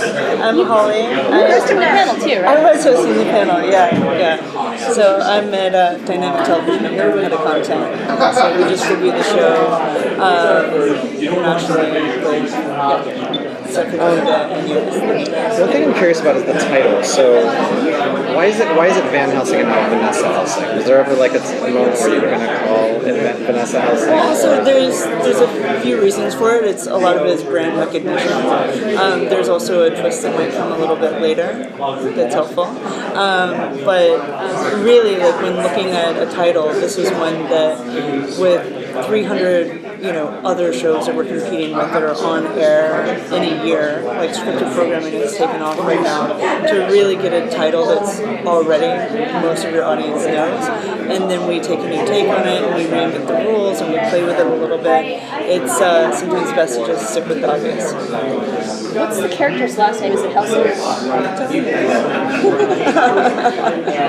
I'm Holly. You hosted the panel too, right? I was hosting the panel, yeah. So I'm at Dynamic Television. I'm the head of content. So we distribute the show internationally. One thing I'm curious about is the title. So why is it Van Helsing and not Vanessa Helsing? Was there ever like a moment where you were going to call it Vanessa Helsing? Well, so there's a few reasons for it. It's a lot of it is brand recognition. There's also a twist that might come a little bit later that's helpful. But really, like when looking at a title, this was one that with 300 other shows that we're competing with that are on air in a year, like scripted programming is taken off right now, to really get a title that's already most of your audience knows, and then we take a new take on it and we reinvent the rules and we play with it a little bit. It's sometimes best to just stick with the obvious. What's the character's last name? Is it Helsing?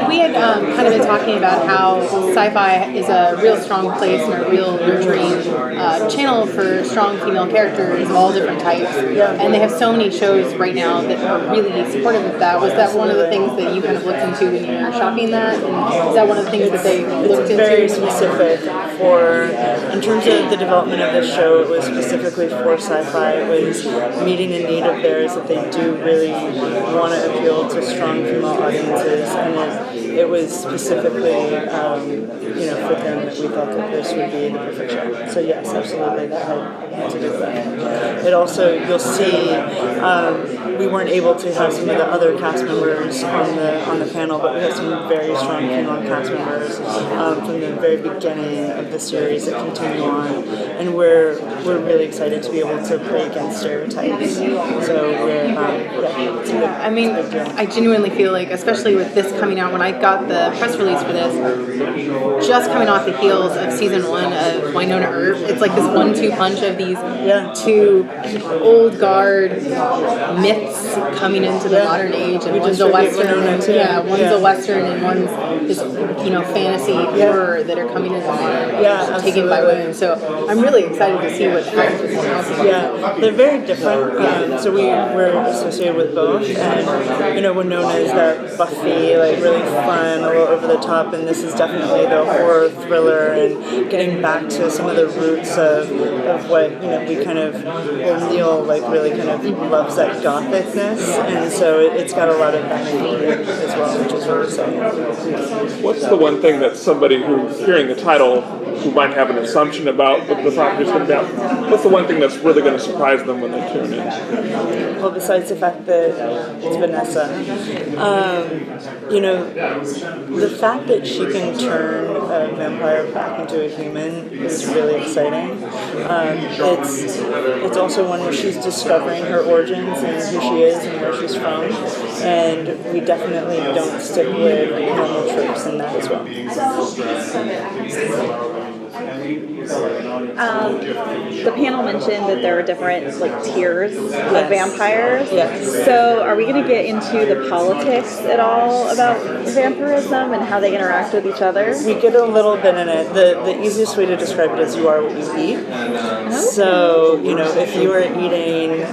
We had kind of been talking about how SyFy is a real strong place and a real nurturing channel for strong female characters of all different types. And they have so many shows right now that are really supportive of that. Was that one of the things that you kind of looked into when you were shopping that? And is that one of the things that they looked into? It's very specific in terms of the development of this show, it was specifically for SyFy. It was meeting a need of theirs that they do really want to appeal to strong female audiences, and it was specifically for them that we thought that this would be the perfect show. So yes, absolutely, that had to do with that. It also, you'll see, we weren't able to have some of the other cast members on the panel, but we have some very strong female cast members from the very beginning of the series that continue on, and we're really excited to be able to play against stereotypes. So I mean, I genuinely feel like, especially with this coming out, when I got the press release for this, just coming off the heels of season 1 of Winona Earp, it's like this 1-2 punch of these two old guard myths coming into the modern age, and one's a western, one's a western, and one's this fantasy horror that are coming into modern age, taken by women. So I'm really excited to see what happens with this. Yeah, they're very different. So we're associated with both, and Winona is that Buffy, like really fun, a little over the top, and this is definitely the horror thriller and getting back to some of the roots of what we kind of, Neil like really kind of loves that gothicness, and so it's got a lot of that as well, which is really exciting. What's the one thing that somebody who's hearing the title, who might have an assumption about what the property's going to be about, what's the one thing that's really going to surprise them when they tune in? Well, besides the fact that it's Vanessa, the fact that she can turn a vampire back into a human is really exciting. It's also one where she's discovering her origins and who she is and where she's from, and we definitely don't stick with normal tropes in that as well. The panel mentioned that there are different tiers of vampires. Yes. So are we going to get into the politics at all about vampirism and how they interact with each other? We get a little bit in it. The easiest way to describe it is you are what you eat. So, if you are eating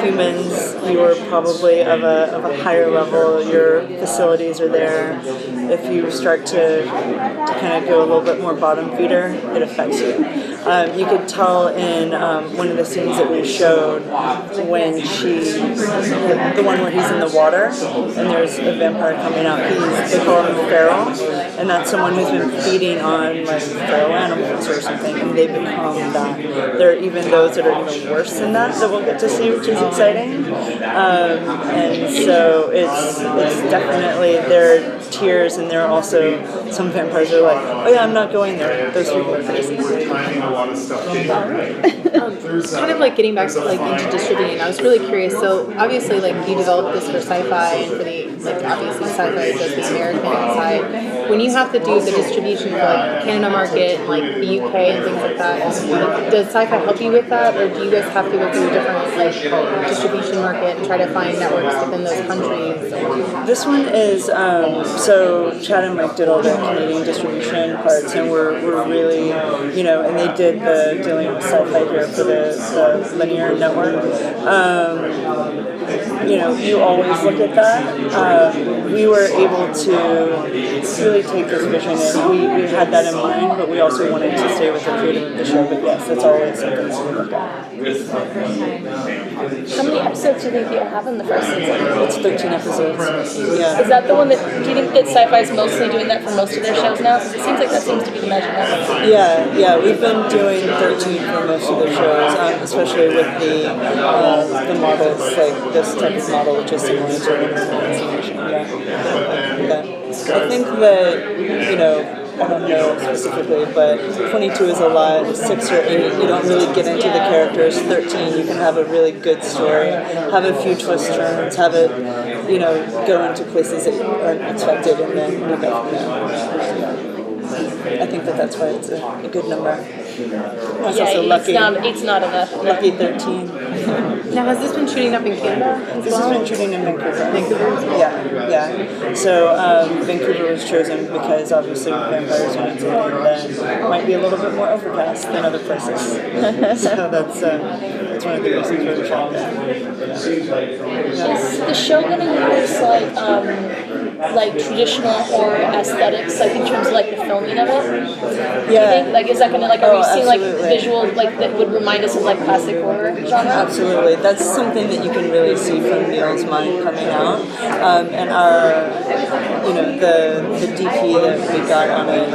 humans, you are probably of a higher level. Your facilities are there. If you start to kind of go a little bit more bottom feeder, it affects you. You could tell in one of the scenes that we showed when the one where he's in the water and there's a vampire coming out. They call him feral, and that's someone who's been feeding on feral animals or something, and they become that. There are even those that are even worse than that we'll get to see, which is exciting. And so it's definitely, there are tiers, and there are also some vampires are like, oh yeah, I'm not going there. Those people are crazy. Kind of getting back to into distributing, I was really curious. So obviously you developed this for SyFy and for the obviously SyFy does the American side. When you have to do the distribution for the Canada market and the UK and things like that, does SyFy help you with that, or do you guys have to go through a different distribution market and try to find networks within those countries? This one is so Chad and Mike did all the Canadian distribution parts, and we're really you know, and they did the dealing with SyFy here for the linear network. You know, you always look at that. We were able to really take this vision, and we had that in mind, but we also wanted to stay with the creative of the show. But yes, that's always something that we look at. How many episodes do you think you'll have in the first season? It's 13 episodes. Yeah. Is that the one that, do you think that SyFy is mostly doing that for most of their shows now? Because it seems like that seems to be the measure now. Yeah, we've been doing 13 for most of the shows, especially with the models, like this type of model, which is similar to animation. Yeah. I think that, you know, I don't know specifically, but 22 is a lot, 6 or 8, you don't really get into the characters. 13, you can have a really good story, have a few twist turns, have it, you know, go into places that aren't expected, and then you go from there. I think that's why it's a good number. It's also lucky. It's not enough. Lucky 13. Now, has this been shooting up in Canada as This well? has been shooting in Vancouver. Yeah. So Vancouver was chosen because obviously with vampires and might be a little bit more overcast than other places. So that's one of the reasons why we shot there. Is the show going to use like traditional horror aesthetics, like in terms of like the filming of it? Yeah. Do you think, like, is that going to like, are we seeing like absolutely. visual like that would remind us of like classic horror genre? Absolutely. That's something that you can really see from Neil's mind coming out. And our, you know, the DP that we got on it,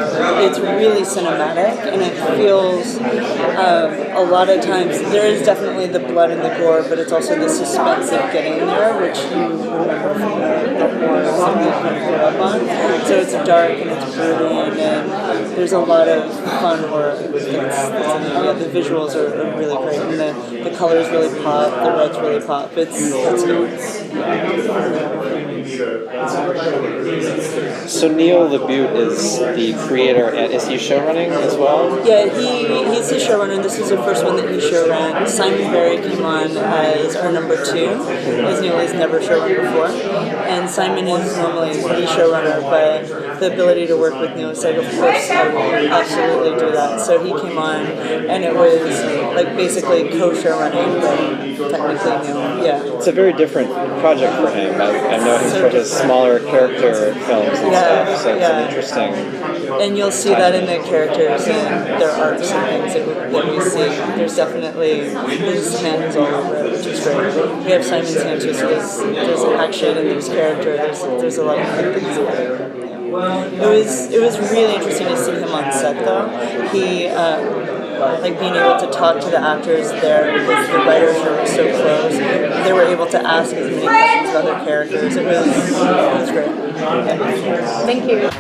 it's really cinematic, and it feels a lot of times, there is definitely the blood and the gore, but it's also the suspense of getting there, which you remember from the horror that you kind of grew up on. So it's dark and it's brooding, and there's a lot of fun horror. The visuals are really great, and the colors really pop, the reds really pop. It's good. So Neil LaBute is the creator, and is he showrunning as well? Yeah, he's the showrunner. This is the first one that he showran. Simon Barry came on as our number 2, as Neil has never showrun before. And Simon is normally the showrunner, but the ability to work with Neil is like, of course, I will absolutely do that. So he came on, and it was like basically co-showrunning, but technically Neil. Yeah. It's a very different project for him. I know him for his smaller character films and stuff, so it's an interesting. And you'll see that in the characters and their arcs and things that we see. There's definitely, his hands all over it, which is great. We have Simon Sanchez, so there's action and there's characters. There's a lot of good things about it. It was really interesting to see him on set though. He like being able to talk to the actors there because the writers were so close. They were able to ask as many questions about their characters. It was great. Yeah. Thank you.